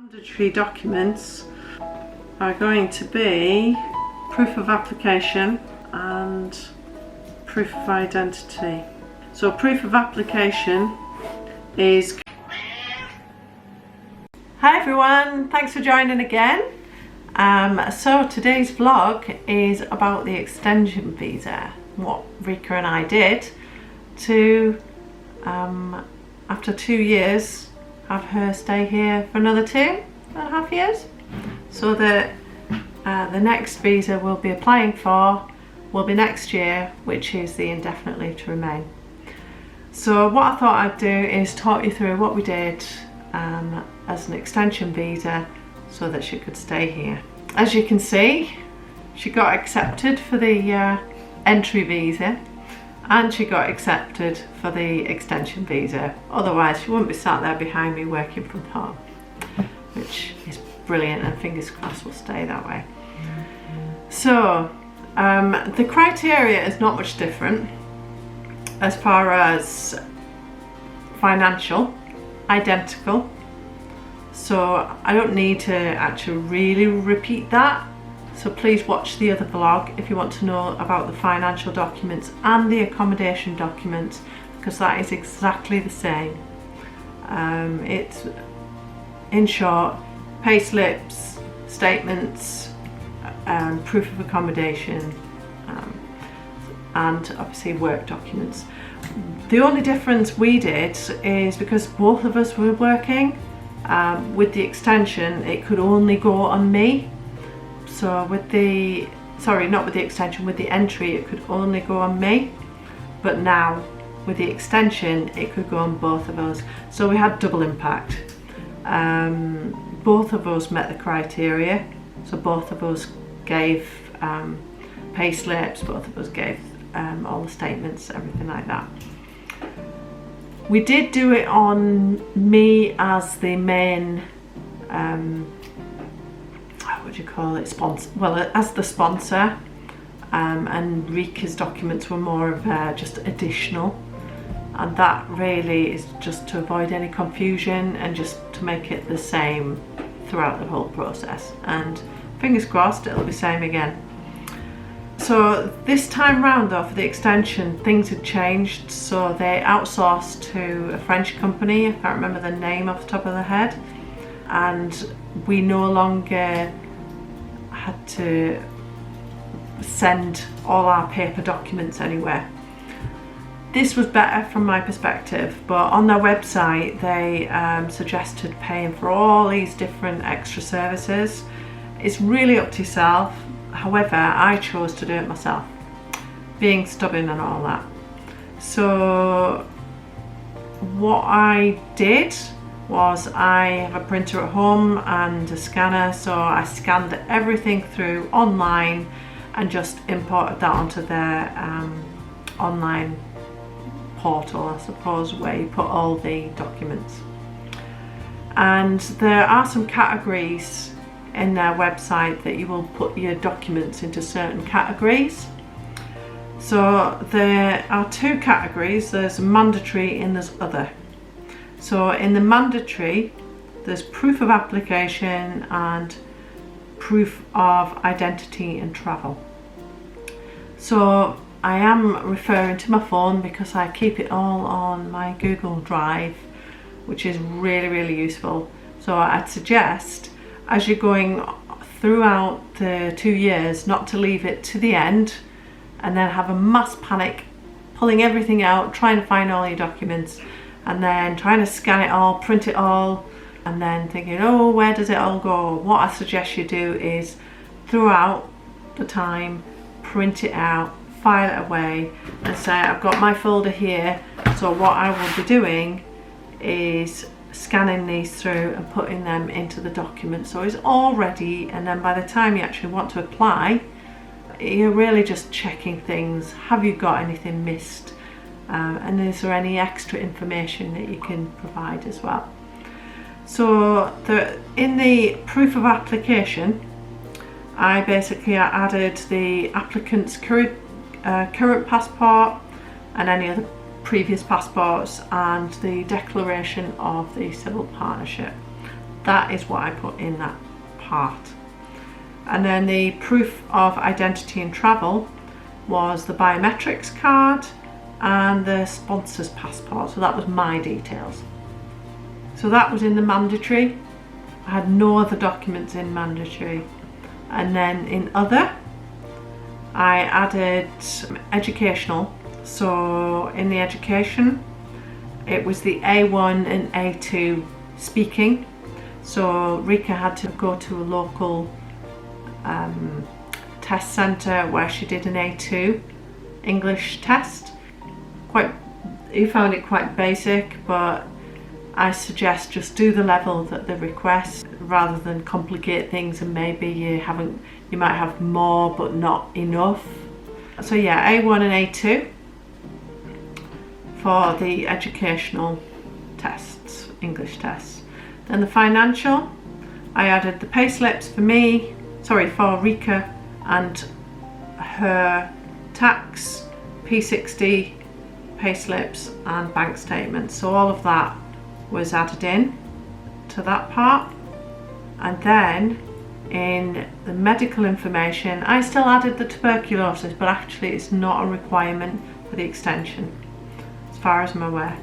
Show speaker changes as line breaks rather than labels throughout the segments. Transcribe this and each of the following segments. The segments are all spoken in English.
Mandatory documents are going to be proof of application and proof of identity. So proof of application is... Hi everyone, thanks for joining again. So today's vlog is about the extension visa, what Rika and I did to, after 2 years, have her stay here for another 2.5 years. So that the next visa we'll be applying for will be next year, which is the indefinite leave to remain. So what I thought I'd do is talk you through what we did as an extension visa so that she could stay here. As you can see, she got accepted for the entry visa and she got accepted for the extension visa. Otherwise she wouldn't be sat there behind me working from home, which is brilliant, and fingers crossed will stay that way. So the criteria is not much different as far as financial, identical. So I don't need to actually really repeat that. So please watch the other vlog if you want to know about the financial documents and the accommodation documents, because that is exactly the same. It's, in short, pay slips, statements, proof of accommodation, and obviously work documents. The only difference we did is because both of us were working, with the extension it could only go on me. So with the, sorry, not with the extension, with the entry it could only go on me, but now with the extension it could go on both of us. So we had double impact. Both of us met the criteria, so both of us gave pay slips, both of us gave all the statements, everything like that. We did do it on me as the main, what would you call it, sponsor, well, as the sponsor, and Rika's documents were more of just additional, and that really is just to avoid any confusion and just to make it the same throughout the whole process, and fingers crossed it'll be same again. So this time round though, for the extension, things had changed. So they outsourced to a French company, I can't remember the name off the top of the head, and we no longer had to send all our paper documents anywhere. This was better from my perspective, but on their website they suggested paying for all these different extra services. It's really up to yourself. However, I chose to do it myself, being stubborn and all that. So what I did was, I have a printer at home and a scanner, so I scanned everything through online and just imported that onto their online portal, I suppose, where you put all the documents. And there are some categories in their website that you will put your documents into certain categories. So there are 2 categories, there's mandatory and there's other. So in the mandatory there's proof of application and proof of identity and travel. So I am referring to my phone because I keep it all on my Google Drive, which is really useful. So I'd suggest, as you're going throughout the 2 years, not to leave it to the end and then have a mass panic pulling everything out, trying to find all your documents, and then trying to scan it all, print it all, and then thinking, oh, where does it all go? What I suggest you do is, throughout the time, print it out, file it away, and say, I've got my folder here, so what I will be doing is scanning these through and putting them into the document, so it's all ready, and then by the time you actually want to apply, you're really just checking things. Have you got anything missed, and is there any extra information that you can provide as well? So in the proof of application, I basically added the applicant's current passport and any other previous passports and the declaration of the civil partnership. that is what I put in that part. And then the proof of identity and travel was the biometrics card and the sponsor's passport. So that was my details. So that was in the mandatory. I had no other documents in mandatory. And then in other, I added educational. So in the education, it was the A1 and A2 speaking. So Rika had to go to a local test centre where she did an A2 English test. He found it quite basic, but I suggest just do the level that they request rather than complicate things, and maybe you might have more but not enough. So yeah, A1 and A2 for the educational tests, English tests. Then the financial, I added the pay slips for Rika and her tax, P60, pay slips and bank statements. So all of that was added in to that part. And then in the medical information, I still added the tuberculosis, but actually it's not a requirement for the extension, as far as I'm aware.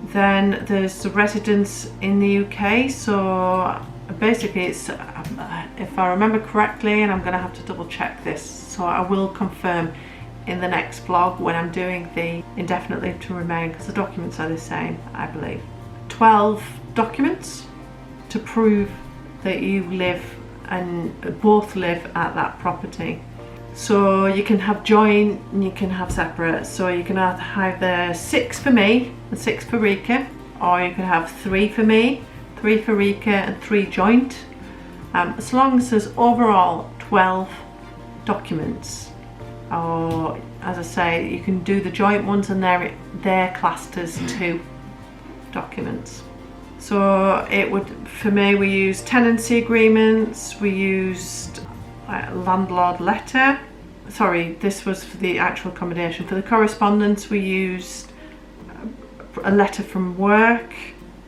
Then there's the residence in the UK. So basically it's, if I remember correctly, and I'm going to have to double check this, so I will confirm in the next vlog when I'm doing the indefinite leave to remain, because the documents are the same, I believe. 12 documents to prove that you both live at that property. So you can have joint and you can have separate. So you can have either 6 for me and 6 for Rika, or you can have 3 for me, 3 for Rika and 3 joint. As long as there's overall 12 documents. Or as I say, you can do the joint ones and they're classed as 2 documents. So it would, for me, we used tenancy agreements, we used a landlord letter. Sorry, this was for the actual accommodation. For the correspondence, we used a letter from work,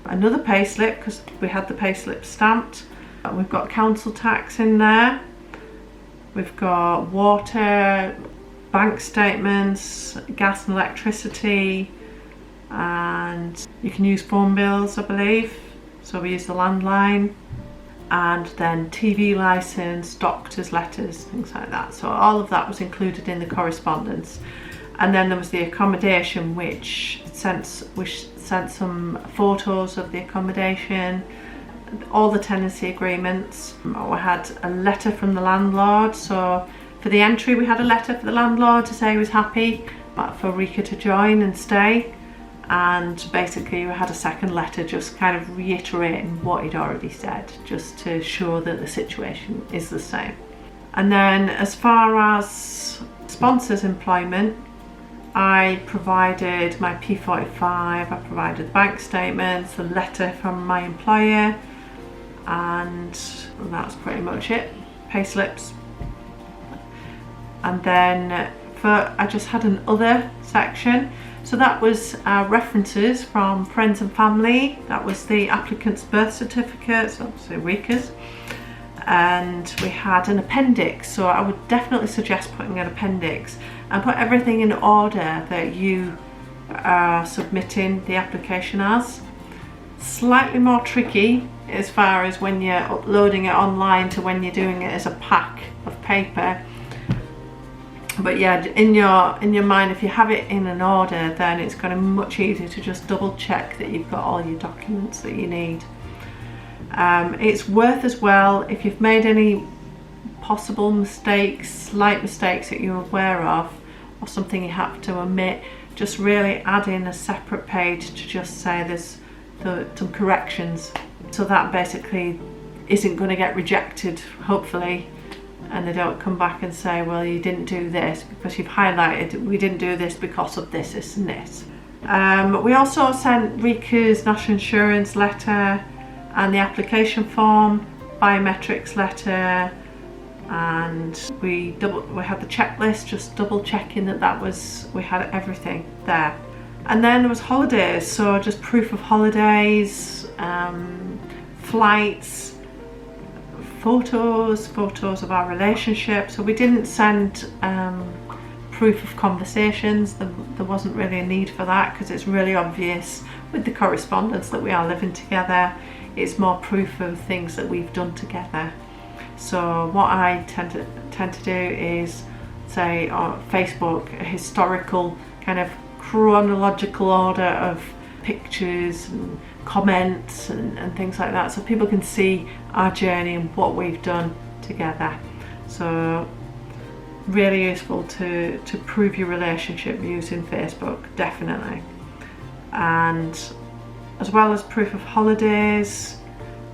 another payslip because we had the payslip stamped. We've got council tax in there. We've got water, bank statements, gas and electricity, and you can use phone bills, I believe. So we use the landline, and then TV license, doctor's letters, things like that. So all of that was included in the correspondence. And then there was the accommodation, which sent some photos of the accommodation, all the tenancy agreements. We had a letter from the landlord. So for the entry, we had a letter for the landlord to say he was happy for Rika to join and stay. And basically we had a second letter just kind of reiterating what he'd already said, just to show that the situation is the same. And then as far as sponsors employment, I provided my P45, I provided bank statements, the letter from my employer, and that's pretty much it, pay slips. And then I just had an other section. So that was references from friends and family. That was the applicant's birth certificate, so obviously Rika's. And we had an appendix, so I would definitely suggest putting an appendix and put everything in order that you are submitting the application as. Slightly more tricky as far as when you're uploading it online to when you're doing it as a pack of paper. But yeah, in your mind, if you have it in an order, then it's going to be much easier to just double check that you've got all your documents that you need. It's worth as well, if you've made any possible mistakes, slight mistakes that you're aware of, or something you have to omit, just really add in a separate page to just say there's some corrections. So that basically isn't going to get rejected, hopefully, and they don't come back and say, well, you didn't do this because you've highlighted we didn't do this because of this, this and this. We also sent Rika's national insurance letter and the application form, biometrics letter, and we had the checklist, just double checking that we had everything there. And then there was holidays, so just proof of holidays, flights, photos of our relationship. So we didn't send proof of conversations. There wasn't really a need for that, because it's really obvious with the correspondence that we are living together. It's more proof of things that we've done together. So what I tend to do is say on Facebook a historical kind of chronological order of pictures and comments and things like that, so people can see our journey and what we've done together. So really useful to prove your relationship using Facebook, definitely. And as well as proof of holidays,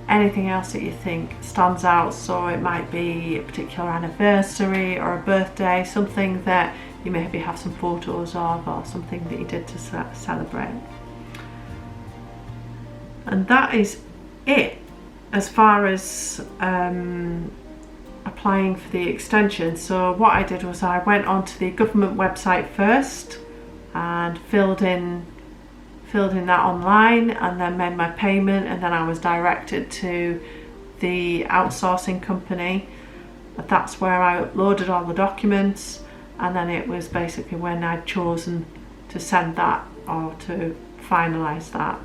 anything else that you think stands out. So it might be a particular anniversary or a birthday, something that you maybe have some photos of, or something that you did to celebrate. And that is it as far as applying for the extension. So what I did was I went onto the government website first and filled in that online, and then made my payment, and then I was directed to the outsourcing company. That's where I uploaded all the documents, and then it was basically when I'd chosen to send that or to finalise that.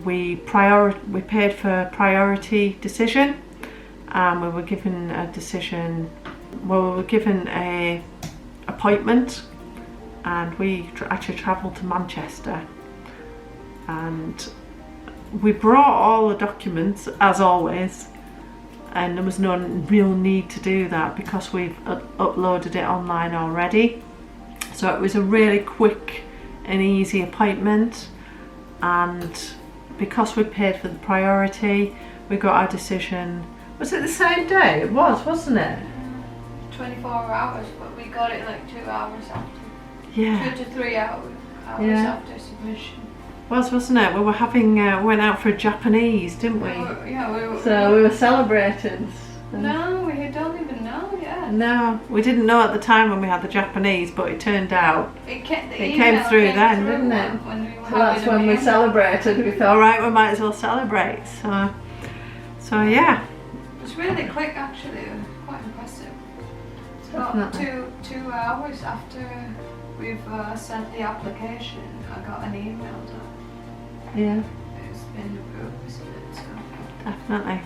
We paid for priority decision, and we were given a decision. Well, we were given a appointment, and we actually travelled to Manchester. And we brought all the documents as always, and there was no real need to do that because we've uploaded it online already. So it was a really quick and easy appointment, and because we paid for the priority, we got our decision. Was it the same day? It was, wasn't it?
24 hours, but we got it like 2 hours after.
Yeah.
2 to 3 hours after submission.
Wasn't it? We were having went out for a Japanese, didn't we?
We were.
So we were celebrating.
No, we don't even know yet.
No, we didn't know at the time when we had the Japanese, but it turned out
it came
through then, didn't it?
When we were
so that's when we celebrated. We thought, right, we might as well celebrate. So yeah.
It was really quick, actually. It was quite impressive. It's about 2 hours after we've sent the application, I got an email that it's been approved, isn't it? So.
Definitely.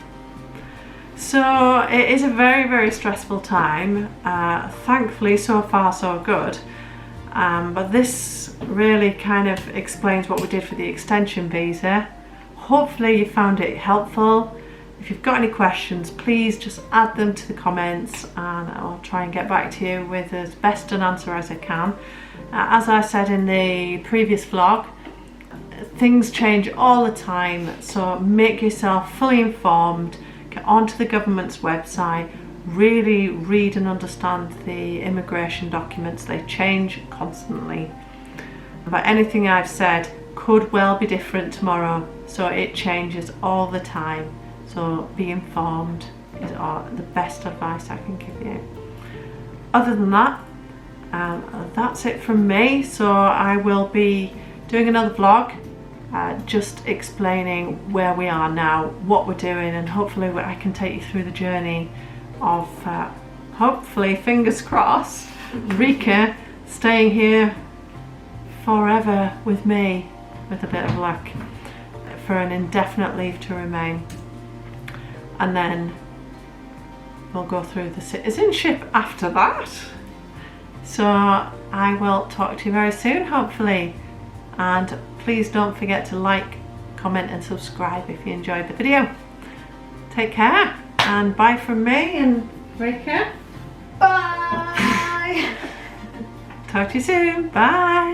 So it is a very, very stressful time. Thankfully, so far so good. But this really kind of explains what we did for the extension visa. Hopefully you found it helpful. If you've got any questions, please just add them to the comments, and I'll try and get back to you with as best an answer as I can. As I said in the previous vlog, things change all the time, so make yourself fully informed. Get onto the government's website, really read and understand the immigration documents. They change constantly. But anything I've said could well be different tomorrow, so it changes all the time. So be informed is the best advice I can give you. Other than that, that's it from me. So I will be doing another vlog just explaining where we are now, what we're doing, and hopefully I can take you through the journey of hopefully, fingers crossed, Rica staying here forever with me, with a bit of luck, for an indefinite leave to remain. And then we'll go through the citizenship after that. So I will talk to you very soon, hopefully. And please don't forget to like, comment and subscribe if you enjoyed the video. Take care, and bye from me and Rica.
Bye!
Talk to you soon. Bye!